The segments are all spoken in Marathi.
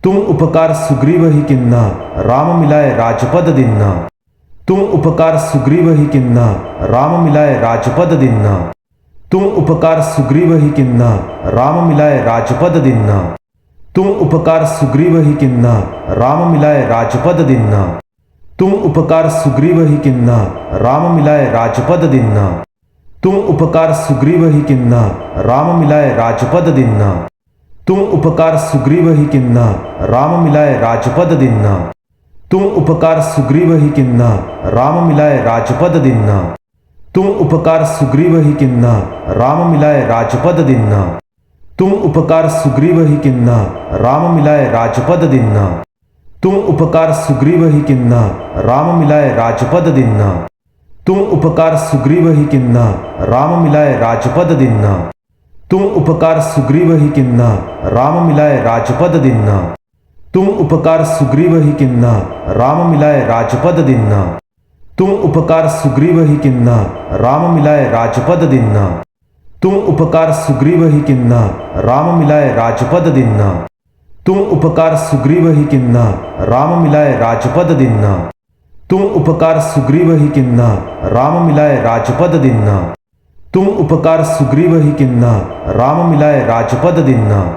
तुम उपकार सुग्रीवहि किन्ना राम मिलाए राजपद दिन्ना। तुम उपकार सुग्रीवहि किन्ना राम मिलाए राजपद दिन्ना। तुम उपकार सुग्रीवहि किन्ना राम मिलाए राजपद दिन्ना। तुम उपकार सुग्रीवहि किन्ना राम मिलाए राजपद दिन्ना। तुम उपकार सुग्रीवहि किन्ना राम मिलाए राजपद दिन्ना। तुम उपकार सुग्रीवहि किन्ना राम मिलाए राजपद दिन्ना। तुम उपकार सुग्रीवहि किन्ना राम मिलाए राजपद दिन्ना। तुम उपकार सुग्रीवहि किन्ना राम मिलाए राजपद दिन्ना। तुम उपकार सुग्रीवहि किन्ना राम मिलाए राजपद दिन्ना। तुम उपकार सुग्रीवहि किन्ना राम मिलाए राजपद दिन्ना। तुम उपकार सुग्रीवहि किन्ना राम मिलाए राजपद दिन्ना। तुम उपकार सुग्रीवहि किन्ना राम मिलाए राजपद दिन्ना। तुम उपकार सुग्रीवहि किन्ना राम मिलाए राजपद दिन्ना। तुम उपकार सुग्रीवहि किन्ना राम मिलाए राजपद दिन्ना। तुम उपकार सुग्रीवहि किन्ना राम मिलाए राजपद दिन्ना। तुम उपकार सुग्रीवहि किन्ना राम मिलाए राजपद दिन्ना। तुम उपकार सुग्रीवहि किन्ना राम मिलाए राजपद दिन्ना। तुम उपकार सुग्रीवहि किन्ना राम मिलाए राजपद दिन्ना। तुम उपकार सुग्रीवहि किन्ना राम मिलाए राजपद दिन्ना।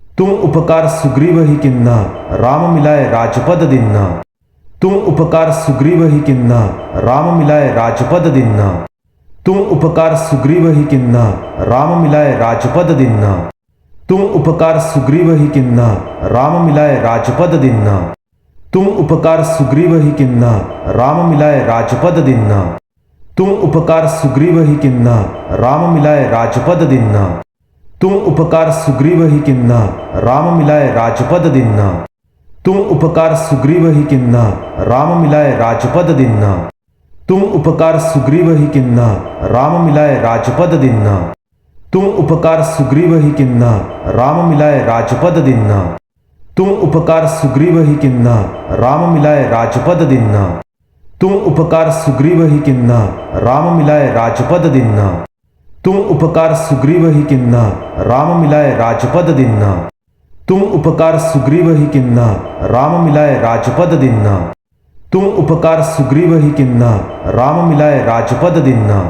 तुम उपकार सुग्रीवहि किन्ना राम मिलाए राजपद दिन्ना। तुम उपकार सुग्रीवहि किन्ना राम मिलाए राजपद दिन्ना। तुम उपकार सुग्रीवहि किन्ना राम मिलाए राजपद दिन्ना। तुम उपकार सुग्रीवहि किन्ना राम मिलाए राजपद दिन्ना। तुम उपकार सुग्रीवहि किन्ना राम मिलाए राजपद दिन्ना। तुम उपकार सुग्रीवहि किन्ना राम मिलाए राजपद दिन्ना। तुम उपकार सुग्रीवहि किन्ना राम मिलाए राजपद दिन्ना। तुम उपकार सुग्रीवहि किन्ना राम मिलाए राजपद दिन्ना। तुम उपकार सुग्रीवहि किन्ना राम मिलाए राजपद दिन्ना। तुम उपकार सुग्रीवहि किन्ना राम मिलाए राजपद दिन्ना। तुम उपकार सुग्रीवहि किन्ना राम मिलाए राजपद दिन्ना। तुम उपकार सुग्रीवहि किन्ना राम मिलाए राजपद दिन्ना। तुम उपकार सुग्रीवहि किन्ना राम मिलाए राजपद दिन्ना। तुम उपकार सुग्रीवहि किन्ना राम मिलाए राजपद दिन्ना। तुम उपकार सुग्रीवहि किन्ना राम मिलाए राजपद दिन्ना। तुम उपकार सुग्रीवहि किन्ना राम मिलाए राजपद दिन्ना।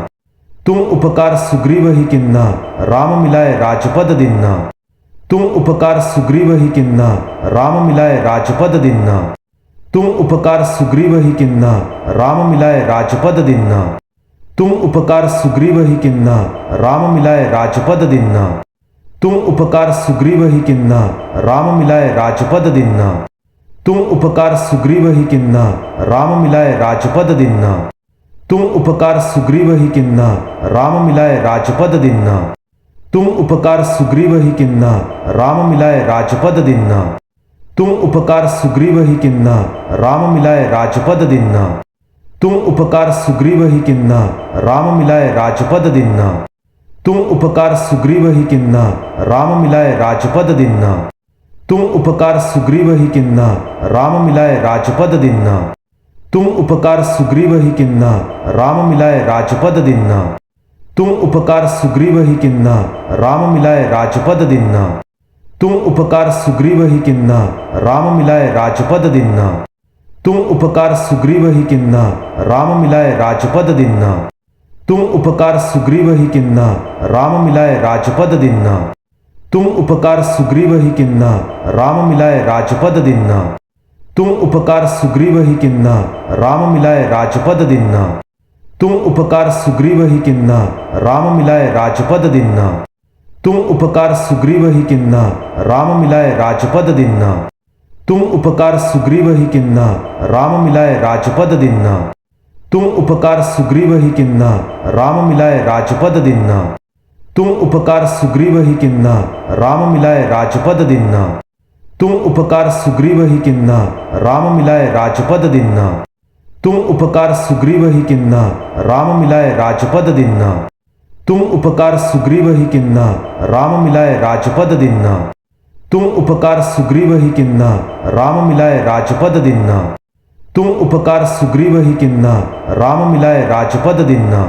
तुम उपकार सुग्रीवहि किन्ना राम मिलाए राजपद दिन्ना। तुम उपकार सुग्रीवहि किन्ना राम मिलाए राजपद दिन्ना। तुम उपकार सुग्रीवहि किन्ना राम मिलाए राजपद दिन्ना। तुम उपकार सुग्रीवहि किन्ना राम मिलाए राजपद दिन्ना। तुम उपकार सुग्रीवहि किन्ना राम मिलाए राजपद दिन्ना। तुम उपकार सुग्रीवहि किन्ना राम मिलाए राजपद दिन्ना। तुम उपकार सुग्रीवहि किन्ना राम मिलाए राजपद दिन्ना। तुम उपकार सुग्रीवहि किन्ना राम मिलाए राजपद दिन्ना। तुम उपकार सुग्रीवहि किन्ना राम मिलाए राजपद दिन्ना। तुम उपकार सुग्रीवहि किन्ना राम मिलाए राजपद दिन्ना। तुम उपकार सुग्रीवहि किन्ना राम मिलाए राजपद दिन्ना। तुम उपकार सुग्रीवहि किन्ना राम मिलाए राजपद दिन्ना। तुम उपकार सुग्रीवहि किन्ना राम मिलाए राजपद दिन्ना। तुम उपकार सुग्रीवहि किन्ना राम मिलाए राजपद दिन्ना। तुम उपकार सुग्रीवहि किन्ना राम मिलाए राजपद दिन्ना। तुम उपकार सुग्रीवहि किन्ना राम मिलाए राजपद दिन्ना। तुम उपकार सुग्रीवहि किन्ना राम मिलाए राजपद दिन्ना। तुम उपकार सुग्रीवहि किन्ना राम मिलाए राजपद दिन्ना। तुम उपकार सुग्रीवहि किन्ना राम मिलाए राजपद दिन्ना। तुम उपकार सुग्रीवहि किन्ना राम मिलाए राजपद दिन्ना। तुम उपकार सुग्रीवहि किन्ना राम मिलाए राजपद दिन्ना। तुम उपकार सुग्रीवहि किन्ना राम मिलाए राजपद दिन्ना। तुम उपकार सुग्रीवहि किन्ना राम मिलाए राजपद दिन्ना। तुम उपकार सुग्रीवहि किन्ना राम मिलाए राजपद दिन्ना। तुम उपकार सुग्रीवहि किन्ना राम मिलाए राजपद दिन्ना। तुम उपकार सुग्रीवहि किन्ना राम मिलाए राजपद दिन्ना। तुम उपकार सुग्रीवहि किन्ना राम मिलाए राजपद दिन्ना। तुम उपकार सुग्रीवहि किन्ना राम मिलाए राजपद दिन्ना।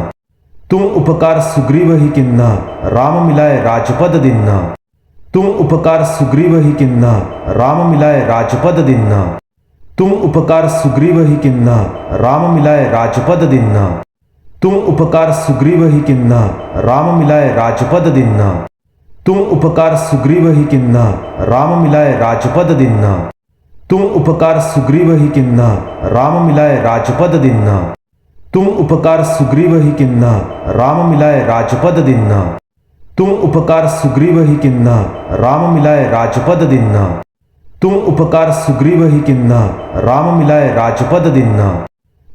तुम उपकार सुग्रीवहि किन्ना राम मिलाए राजपद दिन्ना। तुम उपकार सुग्रीवहि किन्ना राम मिलाए राजपद दिन्ना तुम उपकार सुग्रीवहि किन्ना राम मिलाए राजपद दिन्ना तुम उपकार सुग्रीवहि किन्ना राम मिलाए राजपद दिन्ना तुम उपकार सुग्रीवहि किन्ना राम मिलाए राजपद दिन्ना तुम उपकार सुग्रीवहि किन्ना राम मिलाए राजपद दिन्ना तुम उपकार सुग्रीवहि किन्ना राम मिलाए राजपद दिन्ना तुम उपकार सुग्रीवहि किन्ना राम मिलाए राजपद दिन्ना तुम उपकार सुग्रीवहि किन्ना राम मिलाए राजपद दिन्ना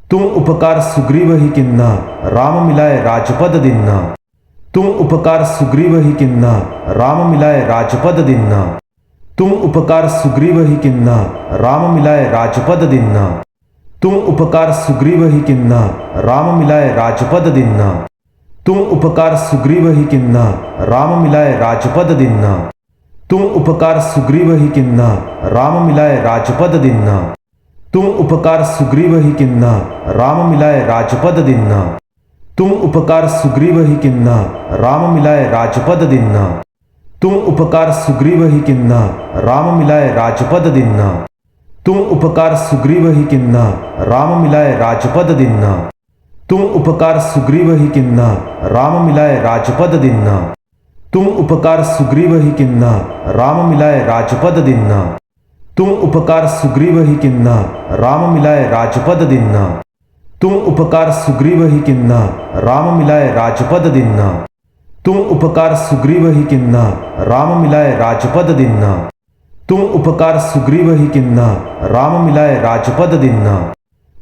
तुम उपकार सुग्रीवहि किन्ना राम मिलाए राजपद दिन्ना तुम उपकार सुग्रीवहि किन्ना राम मिलाए राजपद दिन्ना तुम उपकार सुग्रीवहि किन्ना राम मिलाए राजपद दिन्ना तुम उपकार सुग्रीवहि किन्ना राम मिलाए राजपद दिन्ना तुम उपकार सुग्रीवहि किन्ना राम मिलाए राजपद दिन्ना तुम उपकार सुग्रीवहि किन्ना राम मिलाए राजपद दिन्ना तुम उपकार सुग्रीवहि किन्ना राम मिलाए राजपद दिन्ना तुम उपकार सुग्रीवहि किन्ना राम मिलाए राजपद दिन्ना तुम उपकार सुग्रीवहि किन्ना राम मिलाए राजपद दिन्ना तुम उपकार सुग्रीवहि किन्ना राम मिलाए राजपद दिन्ना तुम उपकार सुग्रीवहि किन्ना राम मिलाए राजपद दिन्ना तुम उपकार सुग्रीवहि किन्ना राम मिलाए राजपद दिन्ना तुम उपकार सुग्रीवहि किन्ना राम मिलाए राजपद दिन्ना तुम उपकार सुग्रीवहि किन्ना राम मिलाए राजपद दिन्ना तुम उपकार सुग्रीवहि किन्ना राम मिलाए राजपद दिन्ना तुम उपकार सुग्रीवहि किन्ना राम मिलाए राजपद दिन्ना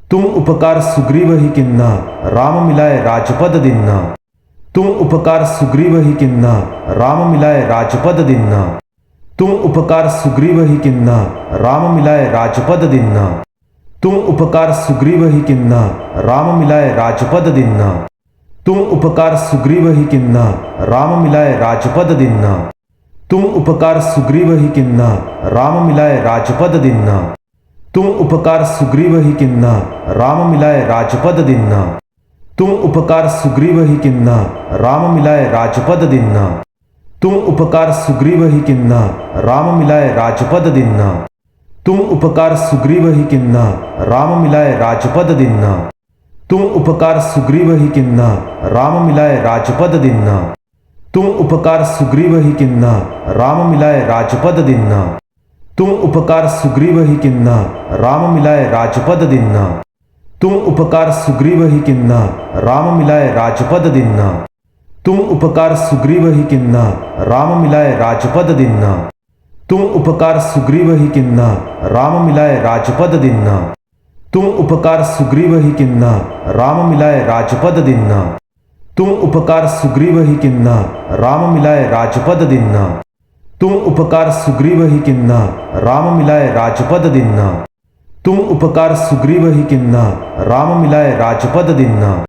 तुम उपकार सुग्रीवहि किन्ना राम मिलाए राजपद दिन्ना तुम उपकार सुग्रीवहि किन्ना राम मिलाए राजपद दिन्ना तुम उपकार सुग्रीवहि किन्ना राम मिलाए राजपद दिन्ना तुम उपकार सुग्रीवहि किन्ना राम मिलाए राजपद दिन्ना तुम उपकार सुग्रीवहि किन्ना राम मिलाए राजपद दिन्ना तुम उपकार सुग्रीवहि किन्ना राम मिलाए राजपद दिन्ना तुम उपकार सुग्रीवहि किन्ना राम मिलाए राजपद दिन्ना तुम उपकार सुग्रीवहि किन्ना राम मिलाए राजपद दिन्ना तुम उपकार सुग्रीवहि किन्ना राम मिलाए राजपद दिन्ना तुम उपकार सुग्रीवहि किन्ना राम मिलाए राजपद दिन्ना तुम उपकार सुग्रीवहि किन्ना राम मिलाए राजपद दिन्ना तुम उपकार सुग्रीवहि किन्ना राम मिलाए राजपद दिन्ना तुम उपकार सुग्रीवहि किन्ना राम मिलाए राजपद दिन्ना तुम उपकार सुग्रीवहि किन्ना राम मिलाए राजपद दिन्ना तुम उपकार सुग्रीवहि किन्ना राम मिलाए राजपद दिन्ना तुम उपकार सुग्रीवहि किन्ना राम मिलाए राजपद दिन्ना तुम उपकार सुग्रीवहि किन्ना राम मिलाए राजपद दिन्ना तुम उपकार सुग्रीवहि किन्ना राम मिलाए राजपद दिन्ना तुम उपकार सुग्रीवहि किन्ना राम मिलाए राजपद दिन्ना तुम उपकार सुग्रीवहि किन्ना राम मिलाए राजपद दिन्ना।